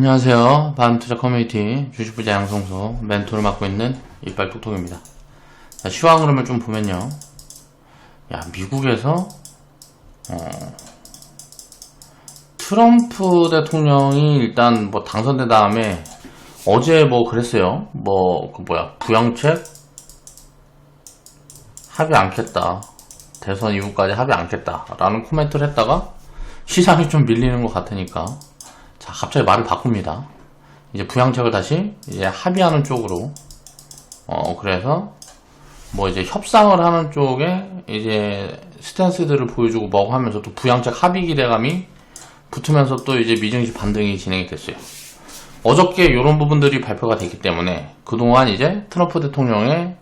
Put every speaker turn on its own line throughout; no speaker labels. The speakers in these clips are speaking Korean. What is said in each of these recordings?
안녕하세요. 바람투자 커뮤니티 주식부자 양성소 멘토를 맡고 있는 이빨톡톡입니다. 시황 흐름을 좀 보면요. 미국에서 트럼프 대통령이 일단 당선된 다음에 어제 그랬어요. 부양책 합의 않겠다. 대선 이후까지 합의 않겠다. 라는 코멘트를 했다가 시장이 좀 밀리는 것 같으니까 갑자기 말을 바꿉니다. 이제 부양책을 다시 합의하는 쪽으로 그래서 이제 협상을 하는 쪽에 이제 스탠스들을 보여주고 뭐고 하면서 또 부양책 합의 기대감이 붙으면서 또 이제 미증시 반등이 진행이 됐어요. 어저께 이런 부분들이 발표가 됐기 때문에 그동안 이제 트럼프 대통령의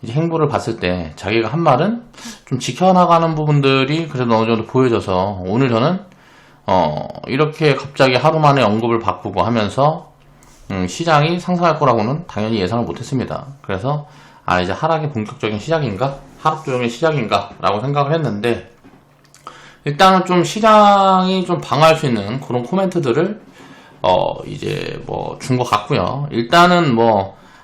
이제 행보를 봤을 때 자기가 한 말은 좀 지켜나가는 부분들이 그래도 어느 정도 보여져서 오늘 저는 이렇게 갑자기 하루 만에 언급을 바꾸고 하면서 시장이 상승할 거라고는 당연히 예상을 못했습니다. 그래서 이제 하락의 본격적인 시작인가? 하락 조정의 시작인가? 라고 생각을 했는데 일단은 좀 시장이 좀 방어할 수 있는 그런 코멘트들을 이제 준 것 같고요. 일단은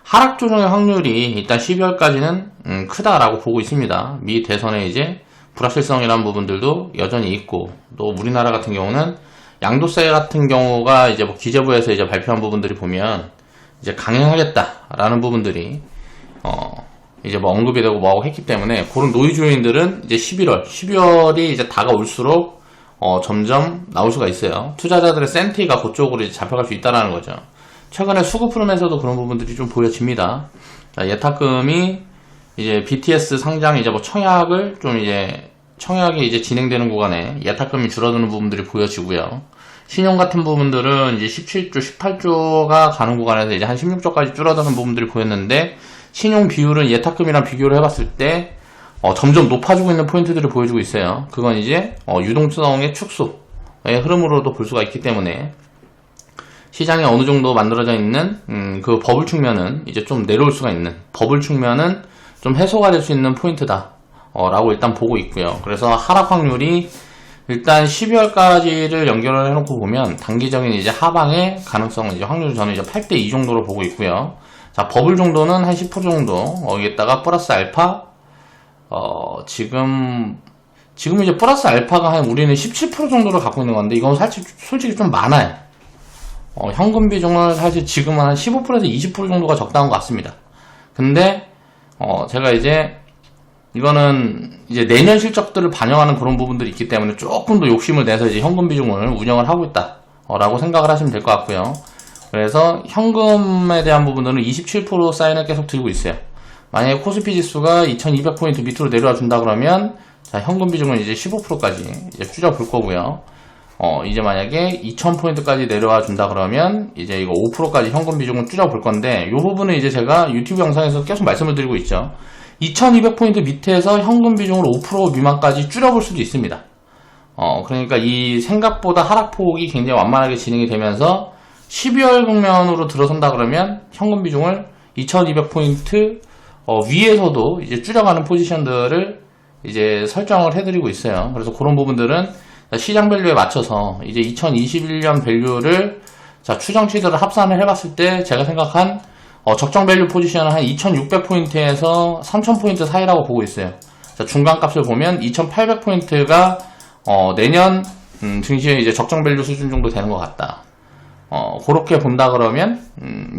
하락 조정의 확률이 일단 12월까지는 크다라고 보고 있습니다. 미 대선에 이제 불확실성이라는 부분들도 여전히 있고, 또 우리나라 같은 경우는 양도세 같은 경우가 이제 기재부에서 이제 발표한 부분들이 보면 이제 강행하겠다라는 부분들이 이제 언급이 되고 뭐하고 했기 때문에 그런 노이즈 요인들은 이제 12월이 이제 다가올수록 점점 나올 수가 있어요. 투자자들의 센티가 그쪽으로 이제 잡혀갈 수 있다라는 거죠. 최근에 수급 흐름에서도 그런 부분들이 좀 보여집니다. 예탁금이 이제 BTS 상장 이제 청약을 청약이 이제 진행되는 구간에 예탁금이 줄어드는 부분들이 보여지고요. 신용 같은 부분들은 이제 17조, 18조가 가는 구간에서 이제 한 16조까지 줄어드는 부분들이 보였는데, 신용 비율은 예탁금이랑 비교를 해봤을 때 점점 높아지고 있는 포인트들을 보여주고 있어요. 그건 이제 유동성의 축소의 흐름으로도 볼 수가 있기 때문에 시장에 어느 정도 만들어져 있는 그 버블 측면은 이제 좀 내려올 수가 있는, 버블 측면은 좀 해소가 될 수 있는 포인트다 라고 일단 보고 있고요. 그래서 하락 확률이 일단 12월까지를 연결을 해놓고 보면 단기적인 이제 하방의 가능성은 이제 확률 저는 이제 8대2 정도로 보고 있고요. 자, 버블 정도는 한 10% 정도, 여기에다가 플러스 알파, 지금 이제 플러스 알파가 우리는 17% 정도를 갖고 있는 건데, 이건 솔직히 좀 많아요. 현금 비중을 사실 지금은 한 15%에서 20% 정도가 적당한 것 같습니다. 근데, 제가 이거는 이제 내년 실적들을 반영하는 그런 부분들이 있기 때문에 조금 더 욕심을 내서 이제 현금 비중을 운영을 하고 있다, 라고 생각을 하시면 될 것 같고요. 그래서 현금에 대한 부분들은 27% 사인을 계속 들고 있어요. 만약에 코스피 지수가 2200포인트 밑으로 내려와 준다 그러면, 자, 현금 비중은 이제 15%까지 이제 줄여볼 거고요. 이제 만약에 2000포인트까지 내려와 준다 그러면 이제 이거 5%까지 현금 비중을 줄여볼 건데, 이 부분은 이제 제가 유튜브 영상에서 계속 말씀을 드리고 있죠. 2200포인트 밑에서 현금 비중을 5% 미만까지 줄여볼 수도 있습니다. 그러니까 이 생각보다 하락폭이 굉장히 완만하게 진행이 되면서 12월 국면으로 들어선다 그러면 현금 비중을 2200포인트 위에서도 이제 줄여가는 포지션들을 이제 설정을 해드리고 있어요. 그래서 그런 부분들은 시장 밸류에 맞춰서 이제 2021년 밸류를 추정치들을 합산을 해봤을 때 제가 생각한 적정 밸류 포지션은 한 2600포인트에서 3000포인트 사이라고 보고 있어요. 자, 중간값을 보면 2800포인트가 내년 증시의 이제 적정 밸류 수준 정도 되는 것 같다. 그렇게 본다 그러면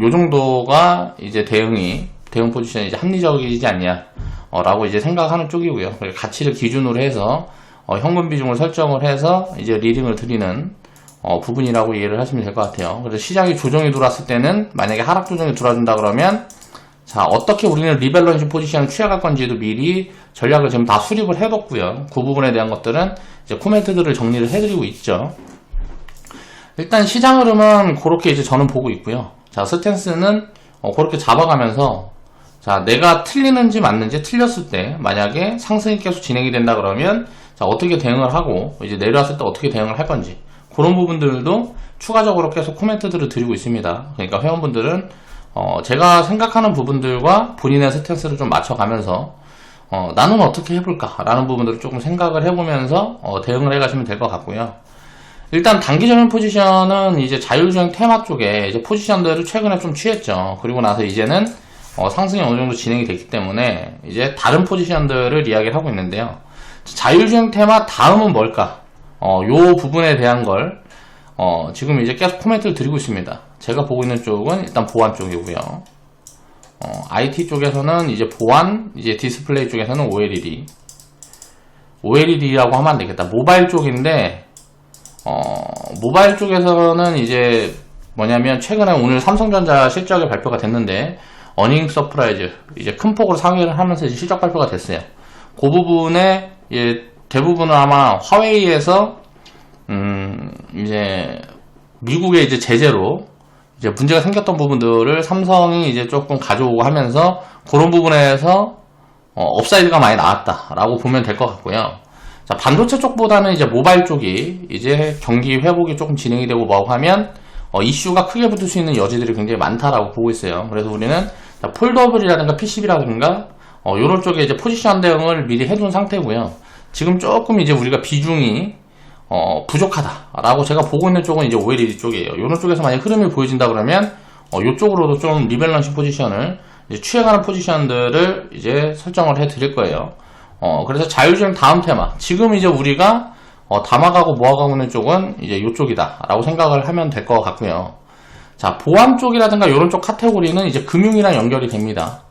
요 정도가 이제 대응 포지션이 이제 합리적이지 않냐 라고 이제 생각하는 쪽이고요. 가치를 기준으로 해서 현금 비중을 설정을 해서 이제 리딩을 드리는 부분이라고 이해를 하시면 될 것 같아요. 그래서 시장이 조정이 들어왔을 때는 만약에 하락 조정이 들어준다 그러면, 자, 어떻게 우리는 리밸런싱 포지션을 취해갈 건지도 미리 전략을 지금 다 수립을 해뒀고요. 그 부분에 대한 것들은 이제 코멘트들을 정리를 해드리고 있죠. 일단 시장 흐름은 그렇게 이제 저는 보고 있고요. 자, 스탠스는 그렇게 잡아가면서, 자, 내가 틀리는지 맞는지, 틀렸을 때 만약에 상승이 계속 진행이 된다 그러면, 자, 어떻게 대응을 하고 이제 내려왔을 때 어떻게 대응을 할 건지, 그런 부분들도 추가적으로 계속 코멘트들을 드리고 있습니다. 그러니까 회원분들은 제가 생각하는 부분들과 본인의 스탠스를 좀 맞춰가면서 나는 어떻게 해볼까 라는 부분들을 조금 생각을 해보면서 대응을 해가시면 될 것 같고요. 일단 단기적인 포지션은 이제 자율주행 테마 쪽에 이제 포지션들을 최근에 좀 취했죠. 그리고 나서 이제는 상승이 어느 정도 진행이 됐기 때문에 이제 다른 포지션들을 이야기를 하고 있는데요. 자율주행 테마 다음은 뭘까? 요 부분에 대한 걸 지금 이제 계속 코멘트를 드리고 있습니다. 제가 보고 있는 쪽은 일단 보안 쪽이고요. IT 쪽에서는 이제 보안, 이제 디스플레이 쪽에서는 OLED라고 하면 안 되겠다. 모바일 쪽인데, 모바일 쪽에서는 이제 뭐냐면 최근에 오늘 삼성전자 실적이 발표가 됐는데, 어닝 서프라이즈, 이제 큰 폭으로 상회를 하면서 이제 실적 발표가 됐어요. 그 부분에 대부분은 아마 화웨이에서 이제 미국의 이제 제재로 이제 문제가 생겼던 부분들을 삼성이 이제 조금 가져오고 하면서 그런 부분에서 업사이드가 많이 나왔다라고 보면 될 것 같고요. 자, 반도체 쪽보다는 이제 모바일 쪽이 이제 경기 회복이 조금 진행이 되고 뭐하고 하면 이슈가 크게 붙을 수 있는 여지들이 굉장히 많다라고 보고 있어요. 그래서 우리는 폴더블이라든가 PCB라든가 요런 쪽에 이제 포지션 대응을 미리 해둔 상태고요. 지금 조금 이제 우리가 비중이 부족하다라고 제가 보고 있는 쪽은 이제 OLED 쪽이에요. 이런 쪽에서 만약 흐름이 보여진다 그러면 이쪽으로도 좀 리밸런싱 포지션을 이제 취해가는 포지션들을 이제 설정을 해 드릴 거예요. 그래서 자율주행 다음 테마, 지금 이제 우리가 담아가고 모아가고 있는 쪽은 이제 이쪽이다라고 생각을 하면 될 것 같고요. 자, 보안 쪽이라든가 이런 쪽 카테고리는 이제 금융이랑 연결이 됩니다.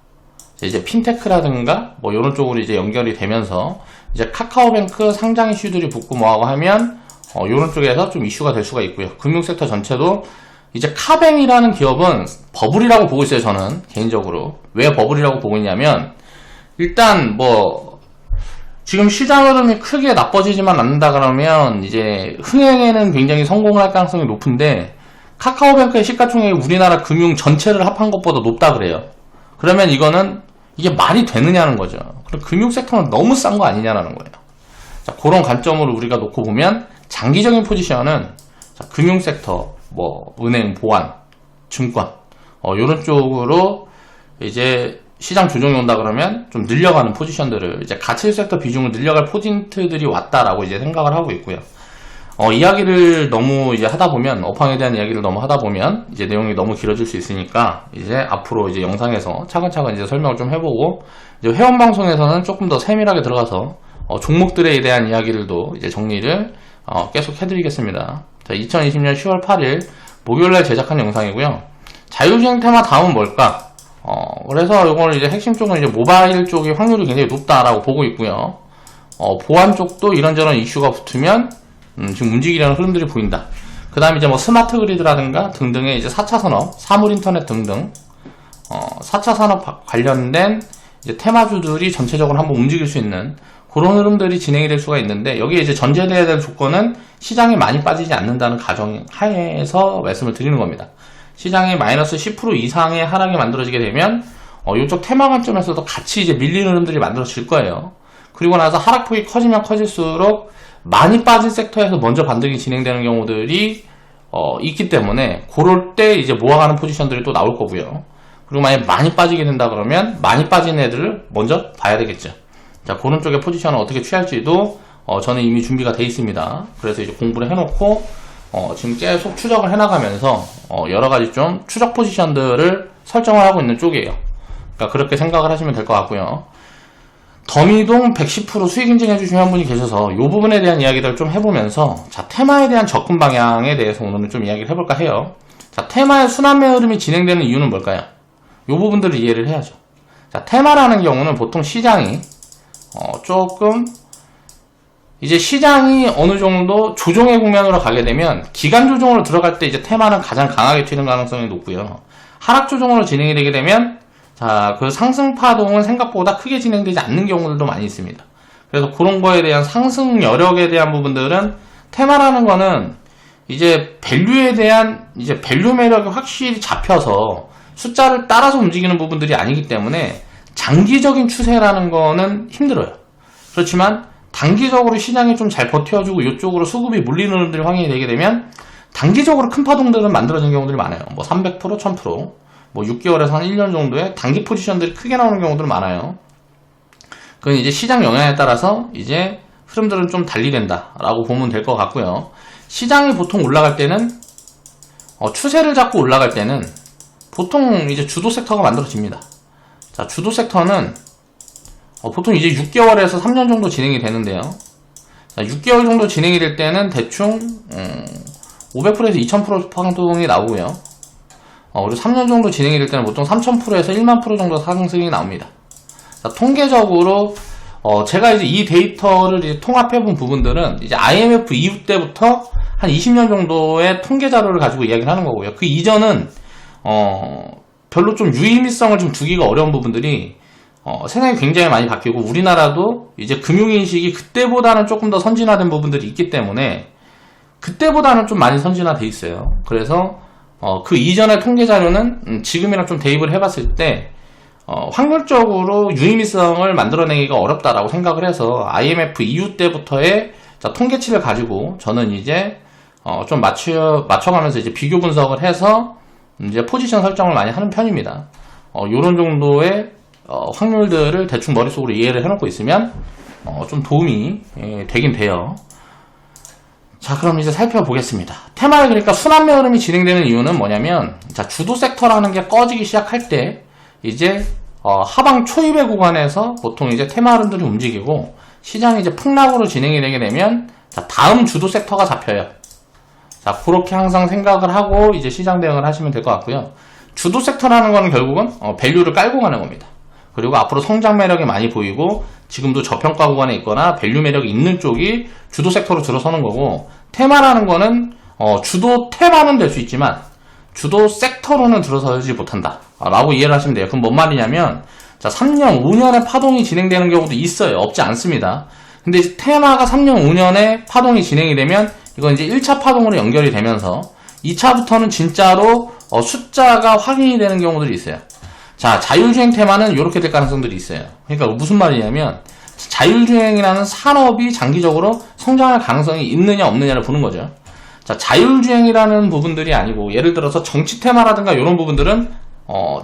이제 핀테크라든가 뭐 이런 쪽으로 이제 연결이 되면서 이제 카카오뱅크 상장 이슈들이 붙고 뭐하고 하면 이런 쪽에서 좀 이슈가 될 수가 있고요. 금융 섹터 전체도 이제 카뱅이라는 기업은 버블이라고 보고 있어요. 저는 개인적으로 왜 버블이라고 보고 있냐면 일단 뭐 지금 시장 흐름이 크게 나빠지지만 않는다 그러면 이제 흥행에는 굉장히 성공을 할 가능성이 높은데 카카오뱅크의 시가총액이 우리나라 금융 전체를 합한 것보다 높다 그래요. 그러면 이게 말이 되느냐는 거죠. 그럼 금융 섹터는 너무 싼 거 아니냐라는 거예요. 자, 그런 관점으로 우리가 놓고 보면 장기적인 포지션은 금융 섹터, 뭐 은행, 보안, 증권 이런 쪽으로 이제 시장 조정이 온다 그러면 좀 늘려가는 포지션들을 이제 가치 섹터 비중을 늘려갈 포인트들이 왔다라고 이제 생각을 하고 있고요. 이야기를 너무 이제 하다 보면 업황에 대한 이야기를 너무 하다 보면 이제 내용이 너무 길어질 수 있으니까 이제 앞으로 이제 영상에서 차근차근 이제 설명을 좀 해보고 이제 회원 방송에서는 조금 더 세밀하게 들어가서 종목들에 대한 이야기들도 이제 정리를 계속 해드리겠습니다. 자, 2020년 10월 8일 목요일날 제작한 영상이고요. 자율주행 테마 다음은 뭘까? 그래서 이걸 이제 핵심 쪽은 이제 모바일 쪽이 확률이 굉장히 높다라고 보고 있고요. 보안 쪽도 이런저런 이슈가 붙으면 지금 움직이려는 흐름들이 보인다. 그 다음에 이제 뭐 스마트 그리드라든가 등등의 이제 4차 산업, 사물 인터넷 등등 4차 산업 관련된 이제 테마주들이 전체적으로 한번 움직일 수 있는 그런 흐름들이 진행이 될 수가 있는데 여기에 이제 전제되어야 될 조건은 시장이 많이 빠지지 않는다는 가정 하에서 말씀을 드리는 겁니다. 시장이 마이너스 10% 이상의 하락이 만들어지게 되면 이쪽 테마 관점에서도 같이 이제 밀리는 흐름들이 만들어질 거예요. 그리고 나서 하락폭이 커지면 커질수록 많이 빠진 섹터에서 먼저 반등이 진행되는 경우들이 있기 때문에 그럴 때 이제 모아가는 포지션들이 또 나올 거고요. 그리고 만약 많이 빠지게 된다 그러면 많이 빠진 애들을 먼저 봐야 되겠죠. 자, 그런 쪽의 포지션을 어떻게 취할지도 저는 이미 준비가 돼 있습니다. 그래서 이제 공부를 해놓고 지금 계속 추적을 해나가면서 여러가지 좀 추적 포지션들을 설정을 하고 있는 쪽이에요. 그러니까 그렇게 생각을 하시면 될 것 같고요. 더미동 110% 수익 인증해 주신 분이 계셔서 이 부분에 대한 이야기들을 좀 해보면서 자, 테마에 대한 접근 방향에 대해서 오늘은 좀 이야기를 해볼까 해요. 자, 테마의 순환매 흐름이 진행되는 이유는 뭘까요? 이 부분들을 이해를 해야죠. 자, 테마라는 경우는 보통 시장이 조금 이제 시장이 어느 정도 조정의 국면으로 가게 되면 기간 조정으로 들어갈 때 이제 테마는 가장 강하게 튀는 가능성이 높고요. 하락 조정으로 진행이 되게 되면 자, 그 상승 파동은 생각보다 크게 진행되지 않는 경우들도 많이 있습니다. 그래서 그런 거에 대한 상승 여력에 대한 부분들은 테마라는 거는 이제 밸류에 대한 이제 밸류 매력이 확실히 잡혀서 숫자를 따라서 움직이는 부분들이 아니기 때문에 장기적인 추세라는 거는 힘들어요. 그렇지만 단기적으로 시장이 좀 잘 버텨주고 이쪽으로 수급이 몰리는 흐름들이 확인이 되게 되면 단기적으로 큰 파동들은 만들어지는 경우들이 많아요. 뭐 300%, 1000%, 뭐 6개월에서 한 1년 정도의 단기 포지션들이 크게 나오는 경우들은 많아요. 그건 이제 시장 영향에 따라서 이제 흐름들은 좀 달리된다라고 보면 될 것 같고요. 시장이 보통 올라갈 때는 추세를 잡고 올라갈 때는 보통 이제 주도 섹터가 만들어집니다. 자, 주도 섹터는 보통 이제 6개월에서 3년 정도 진행이 되는데요. 자, 6개월 정도 진행이 될 때는 대충 500%에서 2000% 파동이 나오고요. 그리고 3년 정도 진행이 될 때는 보통 3000%에서 10000% 정도 상승이 나옵니다. 자, 통계적으로 제가 이제 이 데이터를 이제 통합해본 부분들은 이제 IMF 이후 때부터 한 20년 정도의 통계 자료를 가지고 이야기를 하는 거고요. 그 이전은 별로 좀 유의미성을 좀 두기가 어려운 부분들이 세상이 굉장히 많이 바뀌고 우리나라도 이제 금융인식이 그때보다는 조금 더 선진화된 부분들이 있기 때문에 그때보다는 좀 많이 선진화돼 있어요. 그래서 그 이전의 통계 자료는 지금이랑 좀 대입을 해봤을 때 확률적으로 유의미성을 만들어내기가 어렵다라고 생각을 해서 IMF 이후 때부터의 통계치를 가지고 저는 이제 좀 맞춰가면서 이제 비교 분석을 해서 이제 포지션 설정을 많이 하는 편입니다. 요런 정도의 확률들을 대충 머릿속으로 이해를 해놓고 있으면 좀 도움이 되긴 돼요. 자, 그럼 이제 살펴보겠습니다. 테마에 그러니까 순환매 흐름이 진행되는 이유는 뭐냐면, 자, 주도 섹터라는 게 꺼지기 시작할 때 이제 하방 초입의 구간에서 보통 이제 테마 흐름들이 움직이고 시장이 이제 폭락으로 진행이 되게 되면 자, 다음 주도 섹터가 잡혀요. 자, 그렇게 항상 생각을 하고 이제 시장 대응을 하시면 될 것 같고요. 주도 섹터라는 거는 결국은 밸류를 깔고 가는 겁니다. 그리고 앞으로 성장 매력이 많이 보이고 지금도 저평가 구간에 있거나 밸류 매력이 있는 쪽이 주도 섹터로 들어서는 거고, 테마라는 거는 주도 테마는 될 수 있지만 주도 섹터로는 들어서지 못한다 라고 이해를 하시면 돼요. 그럼 뭔 말이냐면, 자, 3년, 5년의 파동이 진행되는 경우도 있어요. 없지 않습니다. 근데 테마가 3년, 5년의 파동이 진행이 되면 이건 이제 1차 파동으로 연결이 되면서 2차부터는 진짜로 숫자가 확인이 되는 경우들이 있어요. 자, 자율주행 테마는 이렇게 될 가능성들이 있어요. 그러니까 무슨 말이냐면, 자율주행이라는 산업이 장기적으로 성장할 가능성이 있느냐 없느냐를 보는 거죠. 자, 자율주행이라는 부분들이 아니고 예를 들어서 정치 테마라든가 이런 부분들은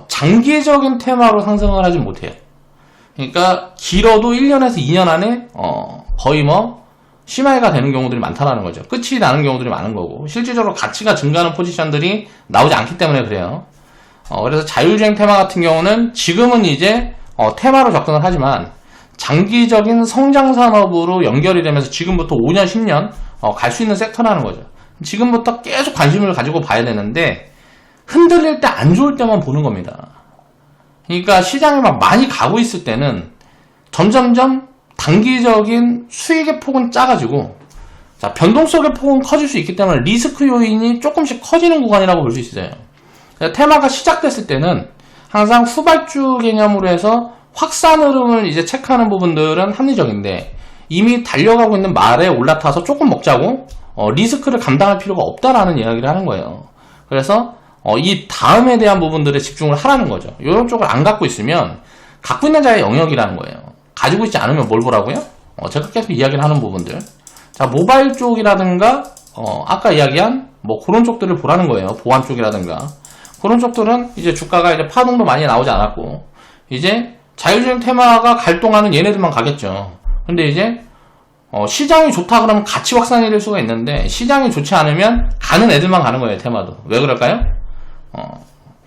장기적인 테마로 상승을 하지 못해요. 그러니까 길어도 1년에서 2년 안에 거의 심화가 되는 경우들이 많다라는 거죠. 끝이 나는 경우들이 많은 거고, 실질적으로 가치가 증가하는 포지션들이 나오지 않기 때문에 그래요. 그래서 자율주행 테마 같은 경우는 지금은 이제 테마로 접근을 하지만 장기적인 성장 산업으로 연결이 되면서 지금부터 5년, 10년 갈 수 있는 섹터라는 거죠. 지금부터 계속 관심을 가지고 봐야 되는데 흔들릴 때 안 좋을 때만 보는 겁니다. 그러니까 시장이 막 많이 가고 있을 때는 점점점 단기적인 수익의 폭은 작아지고, 자, 변동성의 폭은 커질 수 있기 때문에 리스크 요인이 조금씩 커지는 구간이라고 볼 수 있어요. 테마가 시작됐을 때는 항상 후발주 개념으로 해서 확산 흐름을 이제 체크하는 부분들은 합리적인데, 이미 달려가고 있는 말에 올라타서 조금 먹자고 리스크를 감당할 필요가 없다라는 이야기를 하는 거예요. 그래서 이 다음에 대한 부분들에 집중을 하라는 거죠. 이런 쪽을 안 갖고 있으면 갖고 있는 자의 영역이라는 거예요. 가지고 있지 않으면 뭘 보라고요? 제가 계속 이야기를 하는 부분들. 자, 모바일 쪽이라든가 아까 이야기한 그런 쪽들을 보라는 거예요. 보안 쪽이라든가 그런 쪽들은 이제 주가가 이제 파동도 많이 나오지 않았고 이제 자율주행 테마가 갈 동안은 얘네들만 가겠죠. 근데 이제 시장이 좋다 그러면 같이 확산이 될 수가 있는데 시장이 좋지 않으면 가는 애들만 가는 거예요. 테마도. 왜 그럴까요?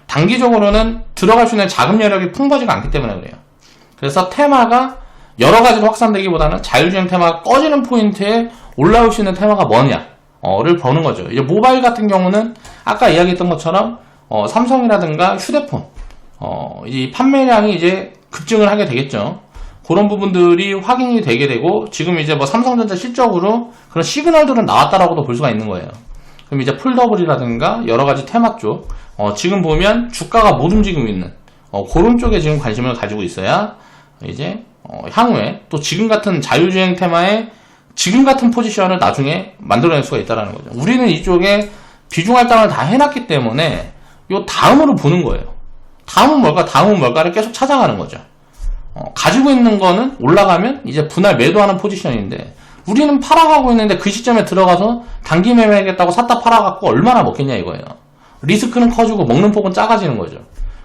단기적으로는 들어갈 수 있는 자금 여력이 풍부하지가 않기 때문에 그래요. 그래서 테마가 여러 가지로 확산되기보다는 자율주행 테마가 꺼지는 포인트에 올라올 수 있는 테마가 뭐냐를 보는 거죠. 이제 모바일 같은 경우는 아까 이야기했던 것처럼 삼성이라든가 휴대폰 이 판매량이 이제 급증을 하게 되겠죠. 그런 부분들이 확인이 되게 되고 지금 이제 삼성전자 실적으로 그런 시그널들은 나왔다라고도 볼 수가 있는 거예요. 그럼 이제 폴더블이라든가 여러 가지 테마 쪽 지금 보면 주가가 못 움직이고 있는 그런 쪽에 지금 관심을 가지고 있어야 이제 향후에 또 지금 같은 자율주행 테마에 지금 같은 포지션을 나중에 만들어낼 수가 있다는 거죠. 우리는 이쪽에 비중 할당을 다 해놨기 때문에 요 다음으로 보는 거예요. 다음은 뭘까? 다음은 뭘까를 계속 찾아가는 거죠. 가지고 있는 거는 올라가면 이제 분할 매도하는 포지션인데 우리는 팔아가고 있는데 그 시점에 들어가서 단기 매매하겠다고 샀다 팔아갖고 얼마나 먹겠냐 이거예요. 리스크는 커지고 먹는 폭은 작아지는 거죠.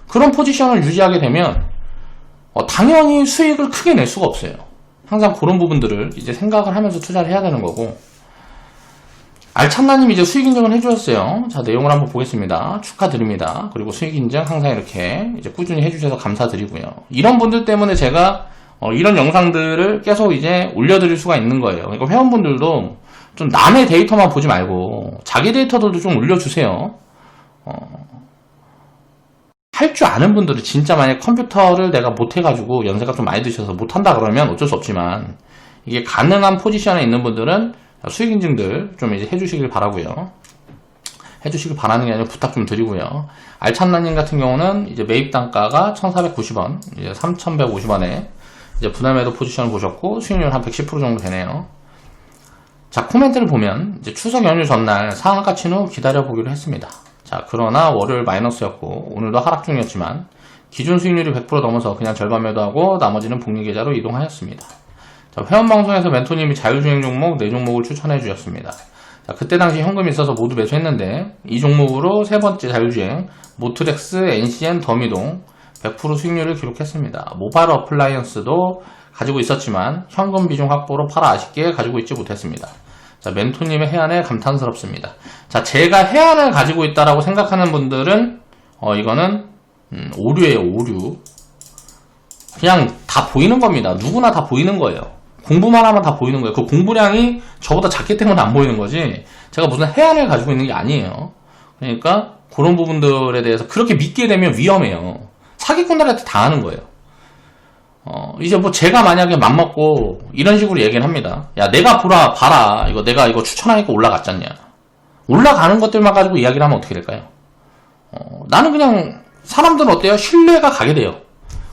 그런 포지션을 유지하게 되면 당연히 수익을 크게 낼 수가 없어요. 항상 그런 부분들을 이제 생각을 하면서 투자를 해야 되는 거고, 알찬나님 이제 수익 인증을 해주셨어요. 자, 내용을 한번 보겠습니다. 축하드립니다. 그리고 수익 인증 항상 이렇게 이제 꾸준히 해주셔서 감사드리고요. 이런 분들 때문에 제가 이런 영상들을 계속 이제 올려드릴 수가 있는 거예요. 그러니까 회원분들도 좀 남의 데이터만 보지 말고 자기 데이터들도 좀 올려주세요. 할 줄 아는 분들은 진짜 만약 컴퓨터를 내가 못해가지고 연세가 좀 많이 드셔서 못한다 그러면 어쩔 수 없지만 이게 가능한 포지션에 있는 분들은 수익 인증들 좀 이제 해주시길 바라고요. 해주시길 바라는 게 아니라 부탁 좀 드리고요. 알찬나님 같은 경우는 이제 매입 단가가 1,490원, 이제 3,150원에 이제 분할매도 포지션을 보셨고 수익률 한 110% 정도 되네요. 자, 코멘트를 보면 이제 추석 연휴 전날 상한가 친 후 기다려보기로 했습니다. 자, 그러나 월요일 마이너스였고 오늘도 하락 중이었지만 기준 수익률이 100% 넘어서 그냥 절반 매도하고 나머지는 복리계좌로 이동하였습니다. 자, 회원방송에서 멘토님이 자율주행 종목 4종목을 추천해 주셨습니다. 자, 그때 당시 현금이 있어서 모두 매수했는데 이 종목으로 세 번째 자율주행 모트렉스, NCN, 더미동 100% 수익률을 기록했습니다. 모바일 어플라이언스도 가지고 있었지만 현금 비중 확보로 팔아 아쉽게 가지고 있지 못했습니다. 자, 멘토님의 해안에 감탄스럽습니다. 자, 제가 해안을 가지고 있다라고 생각하는 분들은 이거는 오류예요, 오류. 그냥 다 보이는 겁니다. 누구나 다 보이는 거예요. 공부만 하면 다 보이는 거예요. 그 공부량이 저보다 작기 때문에 안 보이는 거지 제가 무슨 해안을 가지고 있는 게 아니에요. 그러니까 그런 부분들에 대해서 그렇게 믿게 되면 위험해요. 사기꾼들한테 당하는 거예요. 이제 뭐 제가 만약에 맘먹고 이런 식으로 얘기를 합니다. 야, 내가 봐라. 내가 이거 추천하니까 올라갔잖냐. 올라가는 것들만 가지고 이야기를 하면 어떻게 될까요? 나는 그냥 사람들은 어때요? 신뢰가 가게 돼요.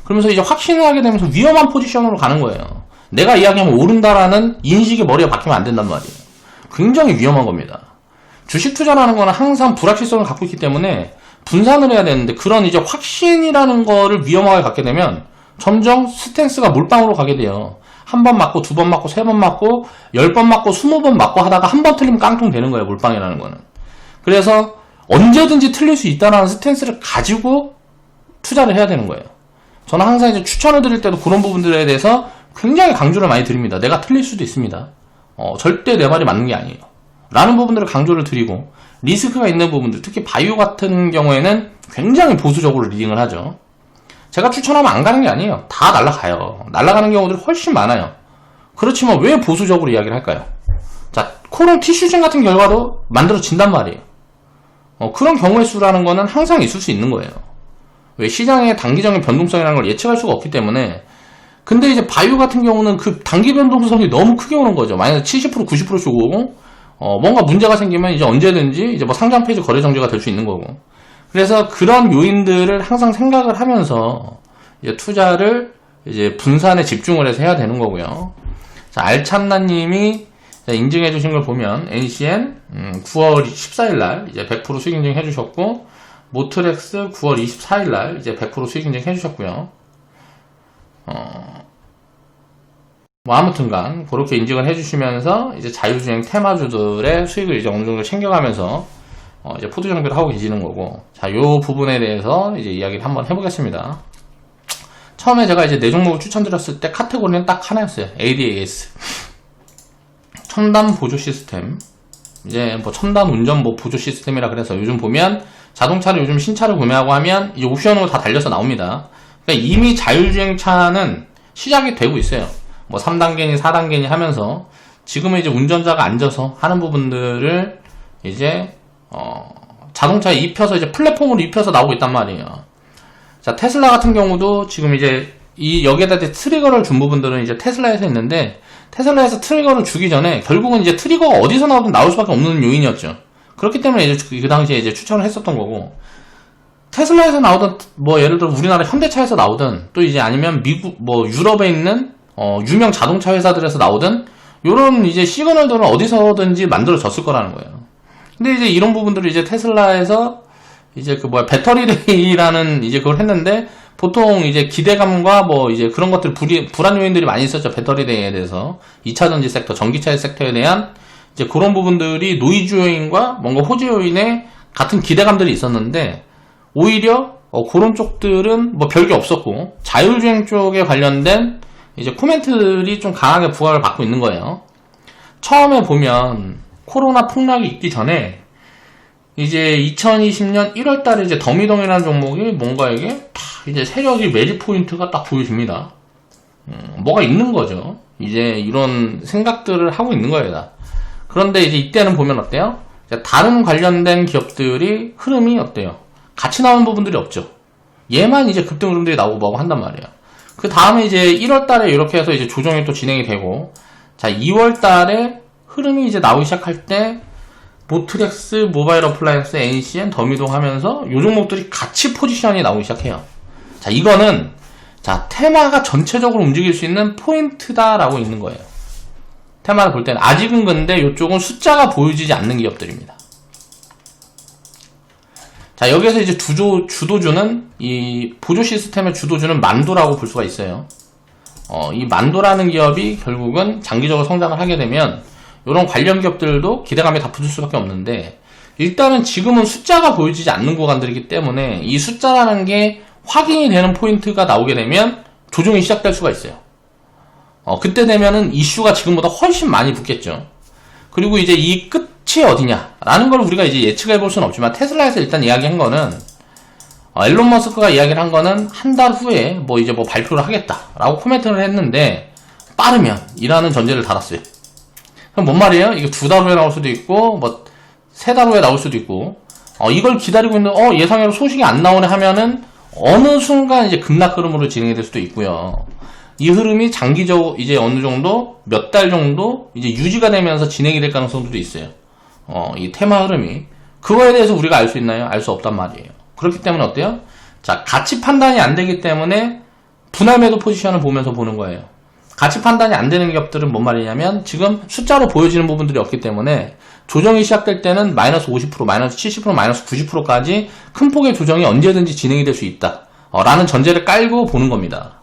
그러면서 이제 확신을 하게 되면서 위험한 포지션으로 가는 거예요. 내가 이야기하면 오른다라는 인식이 머리에 박히면 안 된단 말이에요. 굉장히 위험한 겁니다. 주식 투자라는 거는 항상 불확실성을 갖고 있기 때문에 분산을 해야 되는데 그런 이제 확신이라는 거를 위험하게 갖게 되면 점점 스탠스가 몰빵으로 가게 돼요. 한 번 맞고, 두 번 맞고, 세 번 맞고, 10번 맞고, 20번 맞고 하다가 한 번 틀리면 깡통 되는 거예요, 몰빵이라는 거는. 그래서 언제든지 틀릴 수 있다는 스탠스를 가지고 투자를 해야 되는 거예요. 저는 항상 이제 추천을 드릴 때도 그런 부분들에 대해서 굉장히 강조를 많이 드립니다. 내가 틀릴 수도 있습니다. 절대 내 말이 맞는 게 아니에요. 라는 부분들을 강조를 드리고, 리스크가 있는 부분들, 특히 바이오 같은 경우에는 굉장히 보수적으로 리딩을 하죠. 제가 추천하면 안 가는 게 아니에요. 다 날아가요. 날아가는 경우들이 훨씬 많아요. 그렇지만 왜 보수적으로 이야기를 할까요? 자, 코론 티슈진 같은 결과도 만들어진단 말이에요. 그런 경우의 수라는 거는 항상 있을 수 있는 거예요. 왜 시장의 단기적인 변동성이라는 걸 예측할 수가 없기 때문에. 근데 이제 바이오 같은 경우는 그 단기 변동성이 너무 크게 오는 거죠. 마이너스 70%, 90%씩 오고, 뭔가 문제가 생기면 이제 언제든지 이제 뭐 상장 폐지 거래 정지가 될 수 있는 거고. 그래서 그런 요인들을 항상 생각을 하면서 이제 투자를 이제 분산에 집중을 해서 해야 되는 거고요. 자, 알찬나님이 인증해주신 걸 보면 NCN 9월 14일날 이제 100% 수익 인증 해주셨고, 모트렉스 9월 24일날 이제 100% 수익 인증 해주셨고요. 뭐 아무튼간 그렇게 인증을 해주시면서 이제 자율주행 테마주들의 수익을 이제 어느 정도 챙겨가면서 이제 포드 정비를 하고 계시는 거고. 자, 요 부분에 대해서 이제 이야기를 한번 해보겠습니다. 처음에 제가 이제 4종목을 추천드렸을 때 카테고리는 딱 하나였어요. ADAS. 첨단 보조 시스템. 이제 뭐 첨단 운전 뭐 보조 시스템이라 그래서 요즘 보면 자동차를 요즘 신차를 구매하고 하면 이제 옵션으로 다 달려서 나옵니다. 그러니까 이미 자율주행차는 시작이 되고 있어요. 뭐 3단계니 4단계니 하면서 지금은 이제 운전자가 앉아서 하는 부분들을 이제 자동차에 입혀서 이제 플랫폼으로 입혀서 나오고 있단 말이에요. 자, 테슬라 같은 경우도 지금 이제 여기에다 트리거를 준 부분들은 이제 테슬라에서 했는데, 테슬라에서 트리거를 주기 전에 결국은 이제 트리거가 어디서 나오든 나올 수밖에 없는 요인이었죠. 그렇기 때문에 이제 그 당시에 이제 추천을 했었던 거고, 테슬라에서 나오든 뭐 예를 들어 우리나라 현대차에서 나오든 또 이제 아니면 미국 뭐 유럽에 있는 유명 자동차 회사들에서 나오든 요런 이제 시그널들은 어디서든지 만들어졌을 거라는 거예요. 근데 이제 이런 부분들을 이제 테슬라에서 이제 배터리데이라는 이제 그걸 했는데, 보통 이제 기대감과 뭐 이제 그런 것들 불안 요인들이 많이 있었죠. 배터리데이에 대해서. 2차전지 섹터, 전기차의 섹터에 대한 이제 그런 부분들이 노이즈 요인과 뭔가 호재 요인에 같은 기대감들이 있었는데, 오히려 그런 쪽들은 뭐 별게 없었고, 자율주행 쪽에 관련된 이제 코멘트들이 좀 강하게 부각을 받고 있는 거예요. 처음에 보면 코로나 폭락이 있기 전에 이제 2020년 1월 달에 이제 더미동이라는 종목이 뭔가 이게 딱 이제 세력이 매집 포인트가 딱 보여집니다. 뭐가 있는 거죠. 이제 이런 생각들을 하고 있는 거예요. 그런데 이제 이때는 보면 어때요? 다른 관련된 기업들이 흐름이 어때요? 같이 나오는 부분들이 없죠. 얘만 이제 급등 흐름들이 나오고 뭐하고 한단 말이에요. 그 다음에 이제 1월 달에 이렇게 해서 이제 조정이 또 진행이 되고, 자, 2월 달에 흐름이 이제 나오기 시작할 때, 모트렉스, 모바일 어플라이언스, NCN, 더미동 하면서 요 종목들이 같이 포지션이 나오기 시작해요. 자, 이거는, 자, 테마가 전체적으로 움직일 수 있는 포인트다라고 있는 거예요. 테마를 볼 때는. 아직은 근데 이쪽은 숫자가 보여지지 않는 기업들입니다. 자, 여기에서 이제 주도주는, 이 보조 시스템의 주도주는 만도라고 볼 수가 있어요. 이 만도라는 기업이 결국은 장기적으로 성장을 하게 되면, 이런 관련 기업들도 기대감이 다 붙을 수밖에 없는데, 일단은 지금은 숫자가 보여지지 않는 구간들이기 때문에, 이 숫자라는 게 확인이 되는 포인트가 나오게 되면, 조정이 시작될 수가 있어요. 그때 되면은 이슈가 지금보다 훨씬 많이 붙겠죠. 그리고 이제 이 끝이 어디냐라는 걸 우리가 이제 예측해 볼 수는 없지만, 테슬라에서 일단 이야기한 거는, 앨런 머스크가 이야기를 한 거는 한 달 후에 뭐 이제 뭐 발표를 하겠다라고 코멘트를 했는데, 빠르면 이라는 전제를 달았어요. 그럼 뭔 말이에요? 이게 2달 후에 나올 수도 있고, 뭐 3달 후에 나올 수도 있고, 이걸 기다리고 있는 예상외로 소식이 안 나오네 하면은 어느 순간 이제 급락 흐름으로 진행이 될 수도 있고요. 이 흐름이 장기적으로 이제 어느 정도 몇 달 정도 이제 유지가 되면서 진행이 될 가능성도 있어요. 이 테마 흐름이. 그거에 대해서 우리가 알 수 있나요? 알 수 없단 말이에요. 그렇기 때문에 어때요? 자, 가치 판단이 안 되기 때문에 분할 매도 포지션을 보면서 보는 거예요. 가치 판단이 안 되는 기업들은 뭔 말이냐면, 지금 숫자로 보여지는 부분들이 없기 때문에 조정이 시작될 때는 마이너스 50%, 마이너스 70%, 마이너스 90%까지 큰 폭의 조정이 언제든지 진행이 될 수 있다 라는 전제를 깔고 보는 겁니다.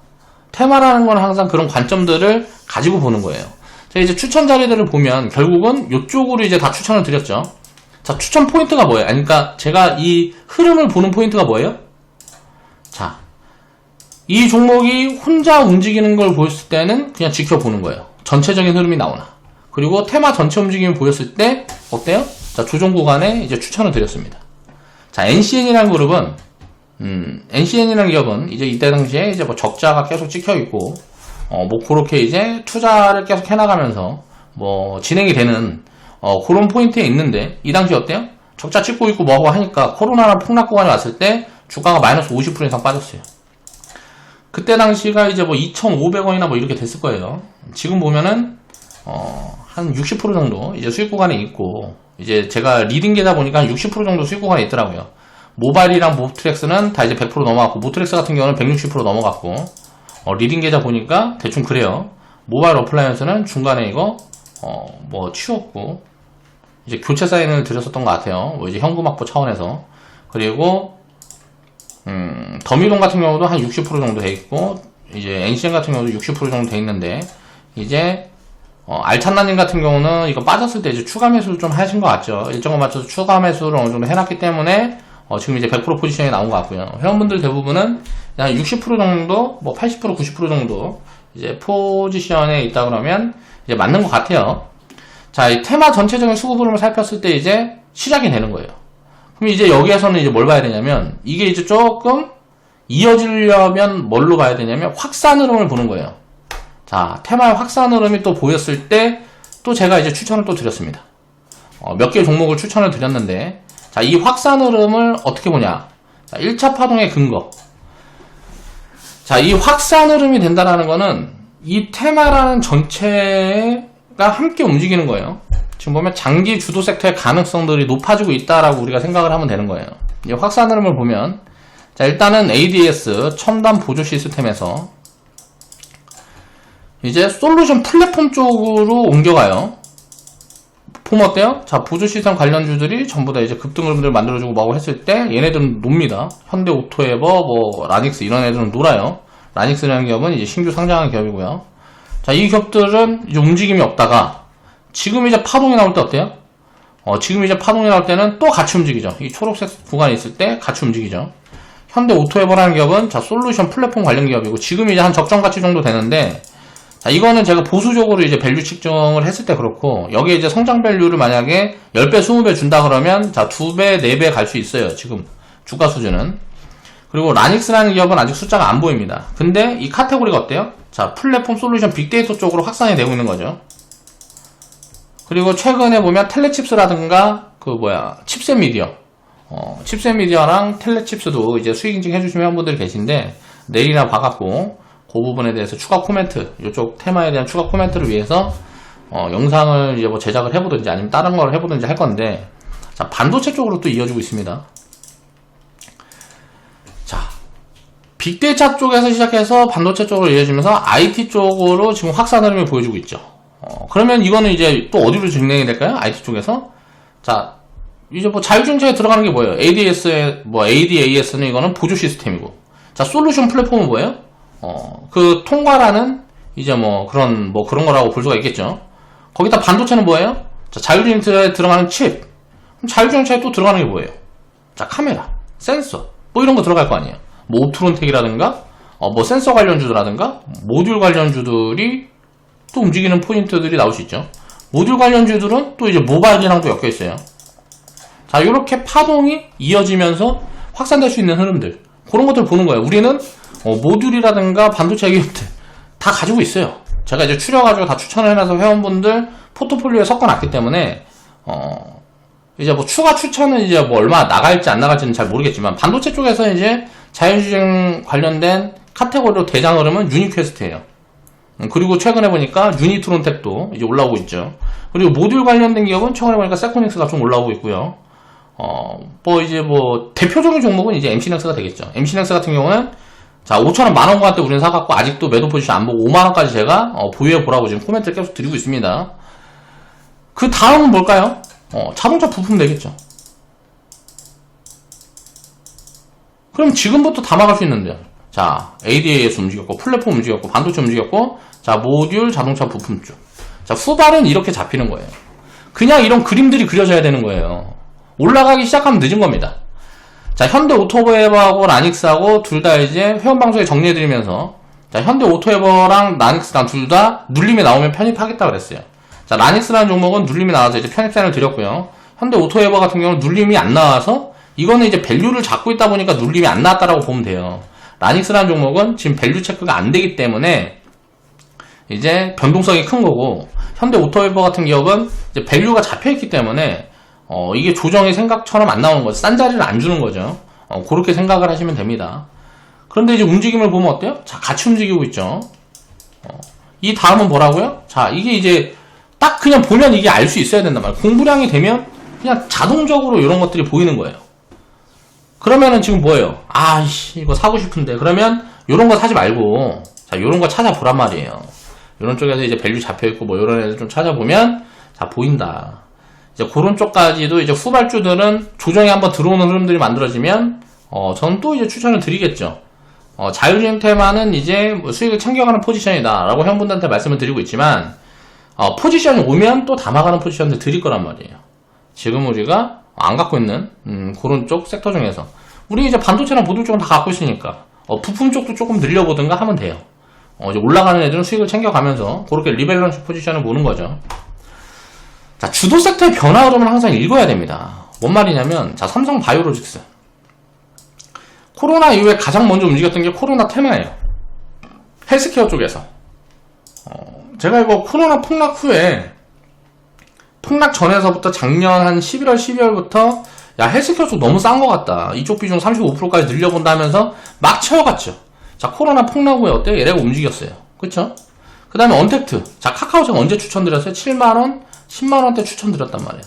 테마라는 건 항상 그런 관점들을 가지고 보는 거예요. 자, 이제 추천 자리들을 보면 결국은 이쪽으로 이제 다 추천을 드렸죠. 자, 추천 포인트가 뭐예요? 그러니까 제가 이 흐름을 보는 포인트가 뭐예요? 자, 이 종목이 혼자 움직이는 걸 보였을 때는 그냥 지켜보는 거예요. 전체적인 흐름이 나오나. 그리고 테마 전체 움직임을 보였을 때 어때요? 자, 조정 구간에 이제 추천을 드렸습니다. 자, NCN이라는 그룹은 NCN이라는 기업은 이제 이때 당시에 이제 뭐 적자가 계속 찍혀 있고, 뭐 그렇게 이제 투자를 계속 해나가면서 뭐 진행이 되는 그런 포인트에 있는데, 이 당시 어때요? 적자 찍고 있고 뭐하고 하니까 코로나랑 폭락 구간이 왔을 때 주가가 마이너스 50% 이상 빠졌어요. 그때 당시가 이제 뭐 2,500원이나 뭐 이렇게 됐을 거예요. 지금 보면은 한 60% 정도 이제 수익 구간에 있고, 이제 제가 리딩 계다 보니까 한 60% 정도 수익 구간에 있더라고요. 모바일이랑 모트렉스는 다 이제 100% 넘어갔고, 모트렉스 같은 경우는 160% 넘어갔고, 리딩 계좌 보니까 대충 그래요. 모바일 어플라이언스는 중간에 이거 뭐 치웠고, 이제 교체 사인을 드렸었던 것 같아요. 뭐 이제 현금 확보 차원에서. 그리고 더미동 같은 경우도 한 60% 정도 돼 있고, 이제 NCN 같은 경우도 60% 정도 돼 있는데, 이제 알찬나님 같은 경우는 이거 빠졌을 때 이제 추가 매수를 좀 하신 것 같죠. 일정을 맞춰서 추가 매수를 어느 정도 해놨기 때문에 지금 이제 100% 포지션이 나온 것 같고요. 회원분들 대부분은 한 60% 정도, 뭐 80%, 90% 정도 이제 포지션에 있다 그러면 이제 맞는 것 같아요. 자, 이 테마 전체적인 수급 흐름을 살폈을 때 이제 시작이 되는 거예요. 그럼 이제 여기에서는 이제 뭘 봐야 되냐면, 이게 이제 조금 이어지려면 뭘로 봐야 되냐면 확산 흐름을 보는 거예요. 자, 테마의 확산 흐름이 또 보였을 때 또 제가 이제 추천을 또 드렸습니다. 몇 개 종목을 추천을 드렸는데, 자, 이 확산 흐름을 어떻게 보냐. 자, 1차 파동의 근거. 자, 이 확산 흐름이 된다라는 거는 이 테마라는 전체가 함께 움직이는 거예요. 지금 보면 장기 주도 섹터의 가능성들이 높아지고 있다라고 우리가 생각을 하면 되는 거예요. 이 확산 흐름을 보면, 자, 일단은 ADS 첨단 보조 시스템에서 이제 솔루션 플랫폼 쪽으로 옮겨가요. 보면 어때요? 자, 보조 시스템 관련주들이 전부 다 이제 급등 흐름들을 만들어주고 뭐고 했을 때 얘네들은 놉니다. 현대 오토에버, 뭐 라닉스 이런 애들은 놀아요. 라닉스라는 기업은 이제 신규 상장한 기업이고요. 자, 이 기업들은 이제 움직임이 없다가 지금 이제 파동이 나올 때 어때요? 지금 이제 파동이 나올 때는 또 같이 움직이죠. 이 초록색 구간이 있을 때 같이 움직이죠. 현대 오토에버라는 기업은 자, 솔루션 플랫폼 관련 기업이고, 지금 이제 한 적정 가치 정도 되는데, 자, 이거는 제가 보수적으로 이제 밸류 측정을 했을 때 그렇고, 여기에 이제 성장 밸류를 만약에 10배, 20배 준다 그러면, 자, 2배, 4배 갈 수 있어요. 지금 주가 수준은. 그리고 라닉스라는 기업은 아직 숫자가 안 보입니다. 근데 이 카테고리가 어때요? 자, 플랫폼 솔루션 빅데이터 쪽으로 확산이 되고 있는 거죠. 그리고 최근에 보면 텔레칩스라든가, 칩셋 미디어. 칩셋 미디어랑 텔레칩스도 이제 수익 인증 해주시는 회원분들이 계신데, 내일이나 봐갖고, 그 부분에 대해서 추가 코멘트, 이쪽 테마에 대한 추가 코멘트를 위해서, 영상을 이제 뭐 제작을 해보든지 아니면 다른 걸 해보든지 할 건데, 자, 반도체 쪽으로 또 이어지고 있습니다. 자, 빅데이터 쪽에서 시작해서 반도체 쪽으로 이어지면서 IT 쪽으로 지금 확산 흐름을 보여주고 있죠. 그러면 이거는 이제 또 어디로 진행이 될까요? IT 쪽에서. 자, 이제 뭐 자율주행차에 들어가는 게 뭐예요? ADAS는 이거는 보조 시스템이고. 자, 솔루션 플랫폼은 뭐예요? 그 통과라는 이제 그런 거라고 볼 수가 있겠죠. 거기다 반도체는 뭐예요? 자, 자율주행차에 들어가는 칩. 그럼 자율주행차에 또 들어가는 게 뭐예요? 자, 카메라, 센서, 이런 거 들어갈 거 아니에요. 옵트론텍이라든가, 센서 관련주라든가, 모듈 관련주들이 또 움직이는 포인트들이 나올 수 있죠. 모듈 관련주들은 또 이제 모바일이랑도 엮여 있어요. 자, 이렇게 파동이 이어지면서 확산될 수 있는 흐름들, 그런 것들 보는 거예요. 우리는 모듈이라든가 반도체 기업들 다 가지고 있어요. 제가 이제 추려가지고 다 추천을 해놔서 회원분들 포트폴리오에 섞어놨기 때문에 이제 추가 추천은 이제 얼마 나갈지 안 나갈지는 잘 모르겠지만, 반도체 쪽에서 이제 자율주행 관련된 카테고리로 대장 흐름은 유니퀘스트예요. 그리고 최근에 보니까 유니트론텍도 이제 올라오고 있죠. 그리고 모듈 관련된 기업은 최근에 보니까 세코닉스가 좀 올라오고 있고요. 대표적인 종목은 이제 MC넥스가 되겠죠. MC넥스 같은 경우는, 자, 5,000원, 만원 가한테 우리는 사갖고 아직도 매도 포지션 안 보고 5만원까지 제가 보유해보라고 지금 코멘트를 계속 드리고 있습니다. 그 다음은 뭘까요? 자동차 부품 되겠죠. 그럼 지금부터 다 막을 수 있는데요. 자, ADAS 움직였고, 플랫폼 움직였고, 반도체 움직였고, 자, 모듈 자동차 부품 쪽. 자, 후발은 이렇게 잡히는 거예요. 그냥 이런 그림들이 그려져야 되는 거예요. 올라가기 시작하면 늦은 겁니다. 자, 현대 오토웨버하고 라닉스하고 둘 다 이제 회원방송에 정리해드리면서, 자, 현대 오토웨버랑 라닉스랑 둘 다 눌림이 나오면 편입하겠다 그랬어요. 자, 라닉스라는 종목은 눌림이 나와서 이제 편입 사인을 드렸고요. 현대 오토웨버 같은 경우는 눌림이 안 나와서, 이거는 이제 밸류를 잡고 있다 보니까 눌림이 안 나왔다라고 보면 돼요. 라닉스라는 종목은 지금 밸류 체크가 안 되기 때문에 이제 변동성이 큰 거고, 현대 오토웨버 같은 기업은 이제 밸류가 잡혀있기 때문에 이게 조정이 생각처럼 안 나오는 거죠. 싼 자리를 안 주는 거죠. 그렇게 생각을 하시면 됩니다. 그런데 이제 움직임을 보면 어때요? 자, 같이 움직이고 있죠. 이 다음은 뭐라고요? 자, 이게 이제 딱 그냥 보면 이게 알 수 있어야 된단 말이에요. 공부량이 되면 그냥 자동적으로 이런 것들이 보이는 거예요. 그러면은 지금 뭐예요? 이거 사고 싶은데. 그러면 이런 거 사지 말고, 자, 이런 거 찾아보란 말이에요. 이런 쪽에서 이제 밸류 잡혀있고, 이런 애들 좀 찾아보면, 자, 보인다. 이제 그런 쪽까지도 이제 후발주들은 조정이 한번 들어오는 흐름들이 만들어지면, 저는 또 이제 추천을 드리겠죠. 자율주행 테마는 이제 수익을 챙겨가는 포지션이다 라고 회원분들한테 말씀을 드리고 있지만, 포지션이 오면 또 담아가는 포지션을 드릴 거란 말이에요. 지금 우리가 안 갖고 있는 그런 쪽 섹터 중에서 우리 이제 반도체랑 모듈 쪽은 다 갖고 있으니까 부품 쪽도 조금 늘려보든가 하면 돼요. 이제 올라가는 애들은 수익을 챙겨가면서 그렇게 리밸런스 포지션을 보는 거죠. 자, 주도 섹터의 변화 흐름을 항상 읽어야 됩니다. 뭔 말이냐면, 자, 삼성 바이오로직스. 코로나 이후에 가장 먼저 움직였던 게 코로나 테마예요. 헬스케어 쪽에서. 제가 이거 코로나 폭락 후에, 폭락 전에서부터 작년 한 11월, 12월부터 야, 헬스케어 쪽 너무 싼 것 같다. 이쪽 비중 35%까지 늘려본다 하면서 막 채워갔죠. 자, 코로나 폭락 후에 어때요? 얘네가 움직였어요. 그쵸? 그 다음에 언택트. 자, 카카오 제가 언제 추천드렸어요? 7만원, 10만원대 추천드렸단 말이에요.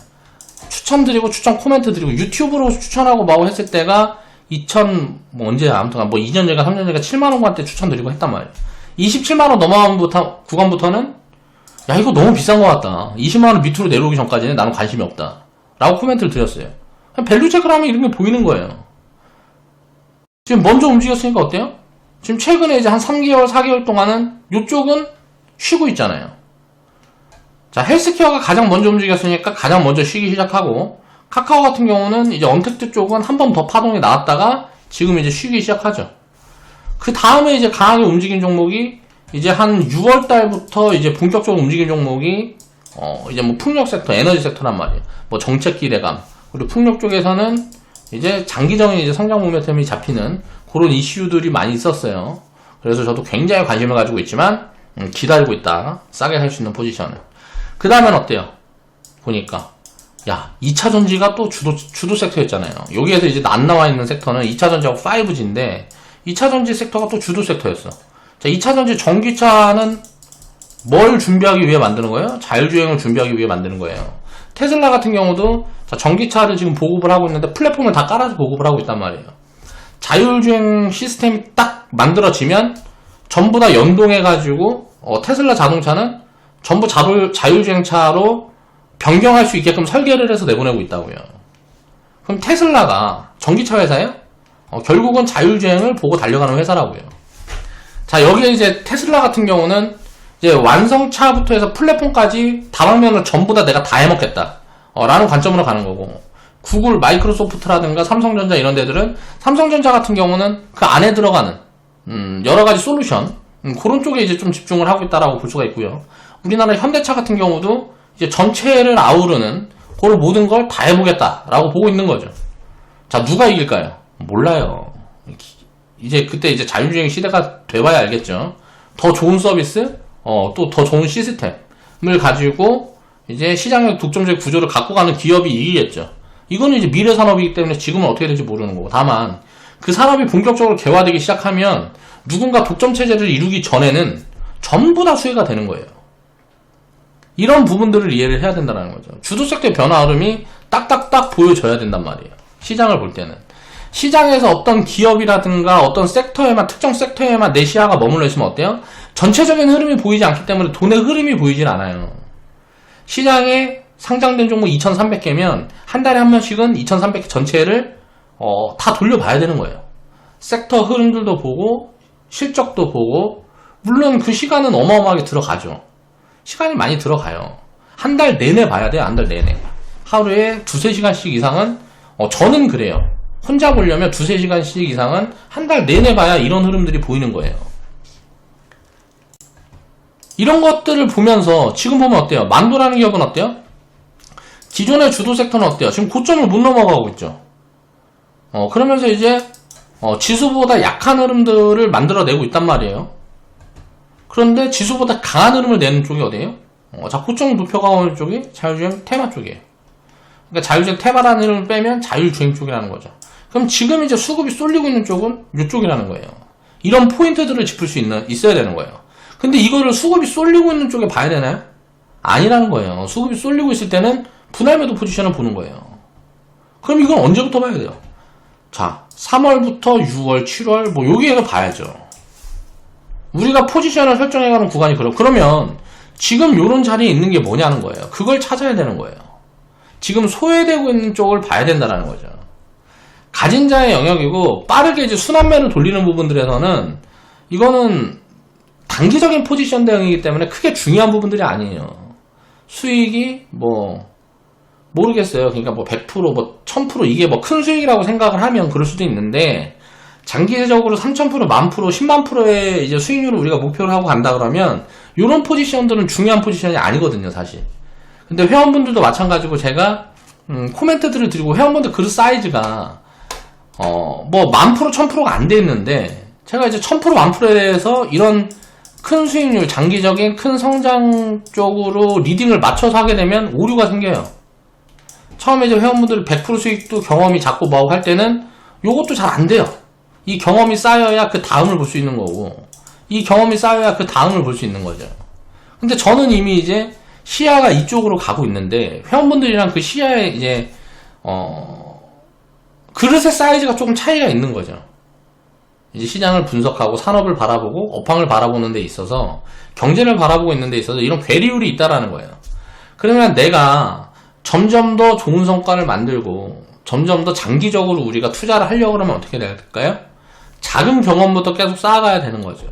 추천드리고 추천 코멘트 드리고 유튜브로 추천하고 뭐 했을 때가 언제야? 아무튼 2년 전인가 3년 전인가 7만원대 추천드리고 했단 말이에요. 27만원 넘어간 구간부터는 야, 이거 너무 비싼 것 같다. 20만원 밑으로 내려오기 전까지는 나는 관심이 없다. 라고 코멘트를 드렸어요. 밸류 체크를 하면 이런 게 보이는 거예요. 지금 먼저 움직였으니까 어때요? 지금 최근에 이제 한 3개월, 4개월 동안은 이쪽은 쉬고 있잖아요. 자, 헬스케어가 가장 먼저 움직였으니까 가장 먼저 쉬기 시작하고, 카카오 같은 경우는 이제 언택트 쪽은 한 번 더 파동이 나왔다가 지금 이제 쉬기 시작하죠. 그 다음에 이제 강하게 움직인 종목이 이제 한 6월 달부터 이제 본격적으로 움직인 종목이 이제 뭐 풍력 섹터, 에너지 섹터란 말이에요. 뭐 정책 기대감. 그리고 풍력 쪽에서는 이제 장기적인 이제 성장 모멘텀이 잡히는 그런 이슈들이 많이 있었어요. 그래서 저도 굉장히 관심을 가지고 있지만 기다리고 있다. 싸게 살 수 있는 포지션을. 그 다음엔 어때요? 보니까 야 2차전지가 또 주도 섹터였잖아요. 여기에서 이제 안 나와 있는 섹터는 2차전지하고 5G인데 2차전지 섹터가 또 주도 섹터였어. 자, 2차전지 전기차는 뭘 준비하기 위해 만드는 거예요? 자율주행을 준비하기 위해 만드는 거예요. 테슬라 같은 경우도 자, 전기차를 지금 보급을 하고 있는데 플랫폼을 다 깔아서 보급을 하고 있단 말이에요. 자율주행 시스템이 딱 만들어지면 전부 다 연동해가지고 테슬라 자동차는 전부 자율주행차로 변경할 수 있게끔 설계를 해서 내보내고 있다고요. 그럼 테슬라가 전기차 회사예요? 결국은 자율주행을 보고 달려가는 회사라고요. 자, 여기에 이제 테슬라 같은 경우는 이제 완성차부터 해서 플랫폼까지 다방면을 전부 다 내가 다 해먹겠다. 라는 관점으로 가는 거고. 구글, 마이크로소프트라든가 삼성전자 이런 데들은 삼성전자 같은 경우는 그 안에 들어가는, 여러 가지 솔루션, 그런 쪽에 이제 좀 집중을 하고 있다라고 볼 수가 있고요. 우리나라 현대차 같은 경우도 이제 전체를 아우르는 그런 모든 걸 다 해보겠다라고 보고 있는 거죠. 자, 누가 이길까요? 몰라요. 이제 그때 이제 자율주행 시대가 돼봐야 알겠죠. 더 좋은 서비스, 또 더 좋은 시스템을 가지고 이제 시장의 독점적 구조를 갖고 가는 기업이 이기겠죠. 이거는 이제 미래 산업이기 때문에 지금은 어떻게 될지 모르는 거고. 다만 그 산업이 본격적으로 개화되기 시작하면 누군가 독점 체제를 이루기 전에는 전부 다 수혜가 되는 거예요. 이런 부분들을 이해를 해야 된다는 거죠. 주도 섹터의 변화 흐름이 딱딱딱 보여져야 된단 말이에요. 시장을 볼 때는. 시장에서 어떤 기업이라든가 어떤 섹터에만, 특정 섹터에만 내 시야가 머물러 있으면 어때요? 전체적인 흐름이 보이지 않기 때문에 돈의 흐름이 보이진 않아요. 시장에 상장된 종목 2,300개면 한 달에 한 번씩은 2,300개 전체를 다 돌려봐야 되는 거예요. 섹터 흐름들도 보고 실적도 보고 물론 그 시간은 어마어마하게 들어가죠. 시간이 많이 들어가요. 한 달 내내 봐야 돼요. 한 달 내내. 하루에 2-3시간씩 이상은 저는 그래요. 혼자 보려면 2-3시간씩 이상은 한 달 내내 봐야 이런 흐름들이 보이는 거예요. 이런 것들을 보면서 지금 보면 어때요? 만도라는 기업은 어때요? 기존의 주도 섹터는 어때요? 지금 고점을 못 넘어가고 있죠. 그러면서 이제 지수보다 약한 흐름들을 만들어내고 있단 말이에요. 그런데 지수보다 강한 흐름을 내는 쪽이 어디예요? 자, 고점을 높여가는 쪽이 자율주행 테마 쪽이에요. 그러니까 자율주행 테마라는 흐름을 빼면 자율주행 쪽이라는 거죠. 그럼 지금 이제 수급이 쏠리고 있는 쪽은 이쪽이라는 거예요. 이런 포인트들을 짚을 수 있어야 되는 거예요. 근데 이거를 수급이 쏠리고 있는 쪽에 봐야 되나요? 아니라는 거예요. 수급이 쏠리고 있을 때는 분할 매도 포지션을 보는 거예요. 그럼 이건 언제부터 봐야 돼요? 자, 3월부터 6월, 7월 뭐 여기에서 봐야죠. 우리가 포지션을 설정해가는 구간이 그러면 지금 요런 자리에 있는 게 뭐냐는 거예요. 그걸 찾아야 되는 거예요. 지금 소외되고 있는 쪽을 봐야 된다는 거죠. 가진 자의 영역이고 빠르게 이제 순환매를 돌리는 부분들에서는 이거는 단기적인 포지션 대응이기 때문에 크게 중요한 부분들이 아니에요. 수익이 뭐 모르겠어요. 그러니까 뭐 100%, 뭐 1000% 이게 뭐 큰 수익이라고 생각을 하면 그럴 수도 있는데 장기적으로 3000%, 10,000%, 10만 프로의 이제 수익률을 우리가 목표를 하고 간다 그러면 이런 포지션들은 중요한 포지션이 아니거든요, 사실. 근데 회원분들도 마찬가지고 제가 코멘트들을 드리고 회원분들 그릇 사이즈가 뭐 10,000%, 1000%가 안 돼 있는데 제가 이제 1000%, 10,000%에 대해서 이런 큰 수익률, 장기적인 큰 성장 쪽으로 리딩을 맞춰서 하게 되면 오류가 생겨요. 처음에 이제 회원분들 100% 수익도 경험이 작고 뭐하고 할 때는 요것도 잘 안 돼요. 이 경험이 쌓여야 그 다음을 볼 수 있는 거고 이 경험이 쌓여야 그 다음을 볼 수 있는 거죠. 근데 저는 이미 이제 시야가 이쪽으로 가고 있는데 회원분들이랑 그 시야에 이제 그릇의 사이즈가 조금 차이가 있는 거죠. 이제 시장을 분석하고 산업을 바라보고 업황을 바라보는 데 있어서 경제를 바라보고 있는 데 있어서 이런 괴리율이 있다라는 거예요. 그러면 내가 점점 더 좋은 성과를 만들고 점점 더 장기적으로 우리가 투자를 하려고 하면 어떻게 될까요? 작은 경험부터 계속 쌓아가야 되는 거죠.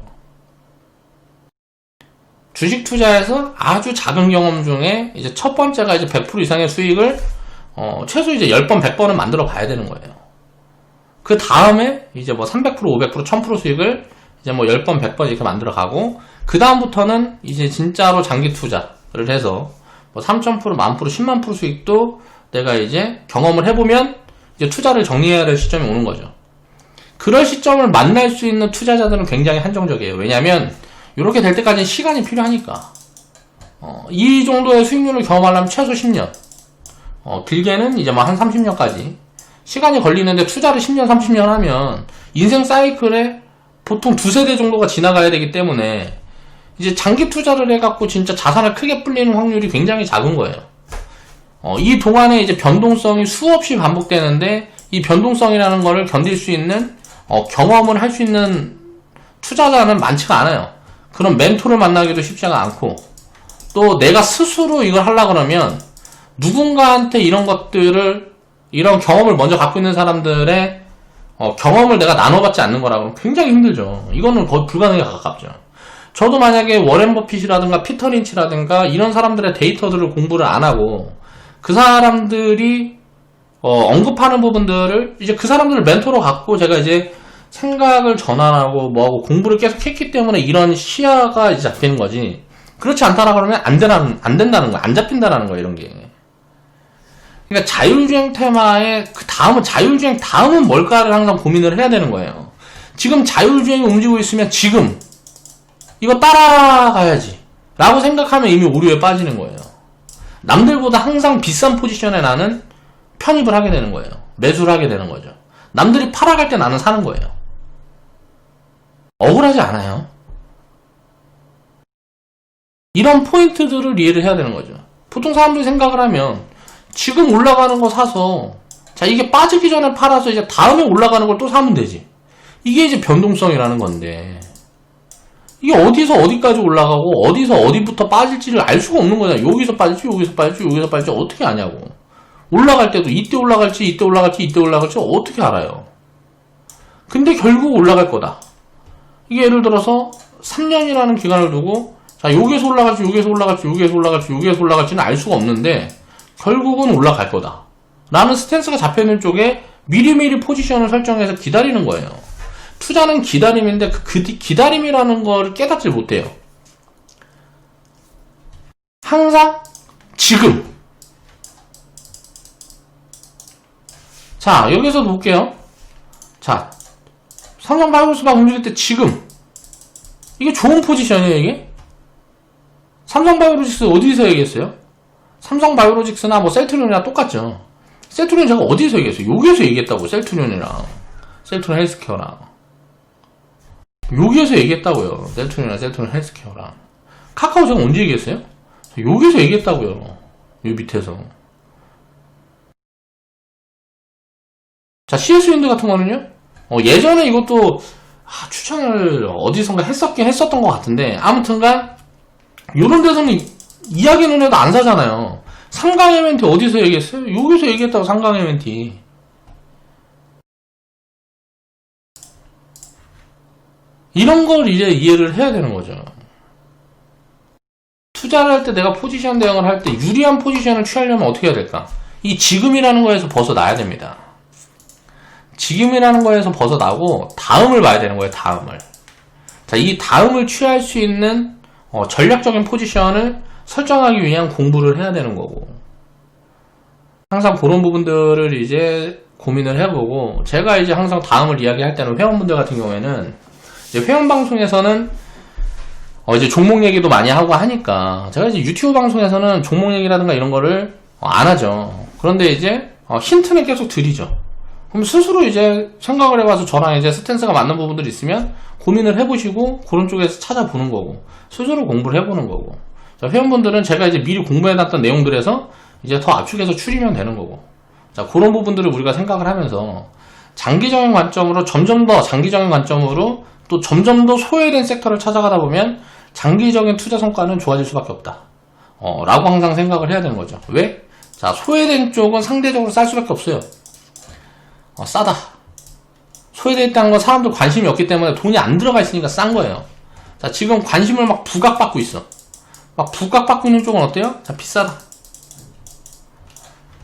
주식 투자에서 아주 작은 경험 중에 이제 첫 번째가 이제 100% 이상의 수익을 최소 이제 10번, 100번은 만들어 봐야 되는 거예요. 그 다음에 이제 뭐 300%, 500%, 1000% 수익을 이제 뭐 10번, 100번 이렇게 만들어 가고 그 다음부터는 이제 진짜로 장기 투자를 해서 뭐 3,000%, 10,000%, 100,000% 수익도 내가 이제 경험을 해보면 이제 투자를 정리해야 될 시점이 오는 거죠. 그럴 시점을 만날 수 있는 투자자들은 굉장히 한정적이에요. 왜냐면 이렇게 될 때까지는 시간이 필요하니까. 이 정도의 수익률을 경험하려면 최소 10년, 길게는 이제 뭐 한 30년까지 시간이 걸리는데, 투자를 10년, 30년 하면 인생 사이클에 보통 두세 대 정도가 지나가야 되기 때문에 이제 장기 투자를 해갖고 진짜 자산을 크게 불리는 확률이 굉장히 작은 거예요. 이 동안에 이제 변동성이 수없이 반복되는데, 이 변동성이라는 거를 견딜 수 있는 경험을 할 수 있는 투자자는 많지가 않아요. 그런 멘토를 만나기도 쉽지가 않고, 또 내가 스스로 이걸 하려고 그러면 누군가한테 이런 것들을, 이런 경험을 먼저 갖고 있는 사람들의 경험을 내가 나눠받지 않는 거라고 굉장히 힘들죠. 이거는 거의 불가능에 가깝죠. 저도 만약에 워렌 버핏이라든가 피터 린치라든가 이런 사람들의 데이터들을 공부를 안 하고 그 사람들이 언급하는 부분들을 이제 그 사람들을 멘토로 갖고 제가 이제 생각을 전환하고 뭐하고 공부를 계속 했기 때문에 이런 시야가 이제 잡히는 거지, 그렇지 않다라 그러면 안 된다는 거야. 안 잡힌다라는 거야, 이런 게. 그러니까 자율주행 테마의 그 다음은, 자율주행 다음은 뭘까를 항상 고민을 해야 되는 거예요. 지금 자율주행이 움직이고 있으면 지금 이거 따라가야지 라고 생각하면 이미 오류에 빠지는 거예요. 남들보다 항상 비싼 포지션에 나는 편입을 하게 되는 거예요. 매수를 하게 되는 거죠. 남들이 팔아갈 때 나는 사는 거예요. 억울하지 않아요? 이런 포인트들을 이해를 해야 되는 거죠. 보통 사람들이 생각을 하면 지금 올라가는 거 사서, 자, 이게 빠지기 전에 팔아서 이제 다음에 올라가는 걸 또 사면 되지. 이게 이제 변동성이라는 건데, 이게 어디서 어디까지 올라가고 어디서 어디부터 빠질지를 알 수가 없는 거잖아. 여기서 빠질지 여기서 빠질지 여기서 빠질지 어떻게 아냐고. 올라갈 때도 이때 올라갈지 이때 올라갈지 이때 올라갈지 어떻게 알아요. 근데 결국 올라갈 거다. 이게 예를 들어서 3년이라는 기간을 두고, 자, 여기에서 올라갈지 여기에서 올라갈지 여기에서 올라갈지 여기에서 올라갈지는 알 수가 없는데 결국은 올라갈 거다 라는 스탠스가 잡혀있는 쪽에 미리미리 포지션을 설정해서 기다리는 거예요. 투자는 기다림인데 그 기다림이라는 걸 깨닫지 못해요. 항상 지금. 자, 여기서 볼게요. 자, 삼성바이오로직스가 움직일 때 지금 이게 좋은 포지션이에요. 이게 삼성바이오로직스 어디서 얘기했어요? 삼성바이오로직스나 뭐 셀트리온이랑 똑같죠. 셀트리온 제가 어디서 얘기했어요? 여기에서 얘기했다고. 셀트리온이랑 셀트리온 헬스케어랑 여기에서 얘기했다고요. 셀트리온이랑 셀트리온 헬스케어랑. 카카오 제가 언제 얘기했어요? 여기서 얘기했다고요. 요 밑에서. 자, CS윈드 같은 거는요, 예전에 이것도 추천을 어디선가 했었던 것 같은데, 아무튼간 요런 데서는 이야기는 해도 안 사잖아요. 삼강 MNT 어디서 얘기했어요? 여기서 얘기했다고. 삼강 MNT. 이런 걸 이제 이해를 해야 되는 거죠. 투자를 할 때, 내가 포지션 대응을 할 때 유리한 포지션을 취하려면 어떻게 해야 될까? 이 지금이라는 거에서 벗어나야 됩니다. 지금이라는 거에서 벗어나고 다음을 봐야 되는 거예요. 다음을. 자, 이 다음을 취할 수 있는 전략적인 포지션을 설정하기 위한 공부를 해야 되는 거고, 항상 그런 부분들을 이제 고민을 해보고, 제가 이제 항상 다음을 이야기할 때는 회원분들 같은 경우에는 이제 회원 방송에서는 이제 종목 얘기도 많이 하고 하니까, 제가 이제 유튜브 방송에서는 종목 얘기라든가 이런 거를 안 하죠. 그런데 이제 힌트는 계속 드리죠. 그럼 스스로 이제 생각을 해봐서 저랑 이제 스탠스가 맞는 부분들이 있으면 고민을 해보시고 그런 쪽에서 찾아보는 거고, 스스로 공부를 해보는 거고. 자, 회원분들은 제가 이제 미리 공부해놨던 내용들에서 이제 더 압축해서 추리면 되는 거고. 자, 그런 부분들을 우리가 생각을 하면서 장기적인 관점으로, 점점 더 장기적인 관점으로 또 점점 더 소외된 섹터를 찾아가다 보면 장기적인 투자 성과는 좋아질 수밖에 없다. 라고 항상 생각을 해야 되는 거죠. 왜? 자, 소외된 쪽은 상대적으로 쌀 수밖에 없어요. 싸다. 소외되어 있다는 건 사람들 관심이 없기 때문에 돈이 안 들어가 있으니까 싼 거예요. 자, 지금 관심을 막 부각받고 있어. 막 부각받고 있는 쪽은 어때요? 자, 비싸다.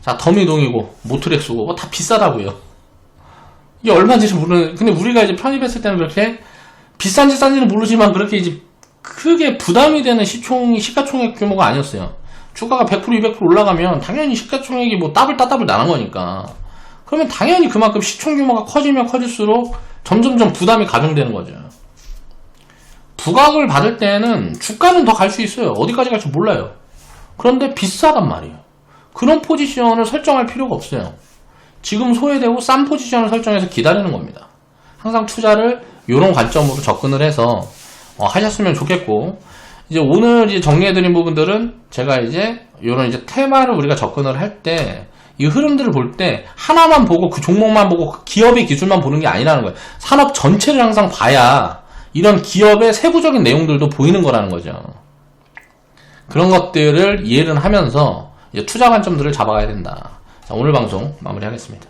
자, 더미동이고 모트렉스고 뭐 다 비싸다고요. 이게 얼마인지 모르는, 근데 우리가 이제 편입했을 때는 그렇게 비싼지 싼지는 모르지만 그렇게 이제 크게 부담이 되는 시가총액 규모가 아니었어요. 주가가 100% 200% 올라가면 당연히 시가총액이 뭐 따블 나는 거니까. 그러면 당연히 그만큼 시총 규모가 커지면 커질수록 점점점 부담이 가중되는 거죠. 부각을 받을 때는 주가는 더 갈 수 있어요. 어디까지 갈지 몰라요. 그런데 비싸단 말이에요. 그런 포지션을 설정할 필요가 없어요. 지금 소외되고 싼 포지션을 설정해서 기다리는 겁니다. 항상 투자를 이런 관점으로 접근을 해서 하셨으면 좋겠고, 이제 오늘 이제 정리해드린 부분들은 제가 이제 이런 이제 테마를 우리가 접근을 할 때 이 흐름들을 볼 때 하나만 보고 그 종목만 보고 그 기업의 기술만 보는 게 아니라는 거예요. 산업 전체를 항상 봐야 이런 기업의 세부적인 내용들도 보이는 거라는 거죠. 그런 것들을 이해를 하면서 이제 투자 관점들을 잡아가야 된다. 자, 오늘 방송 마무리하겠습니다.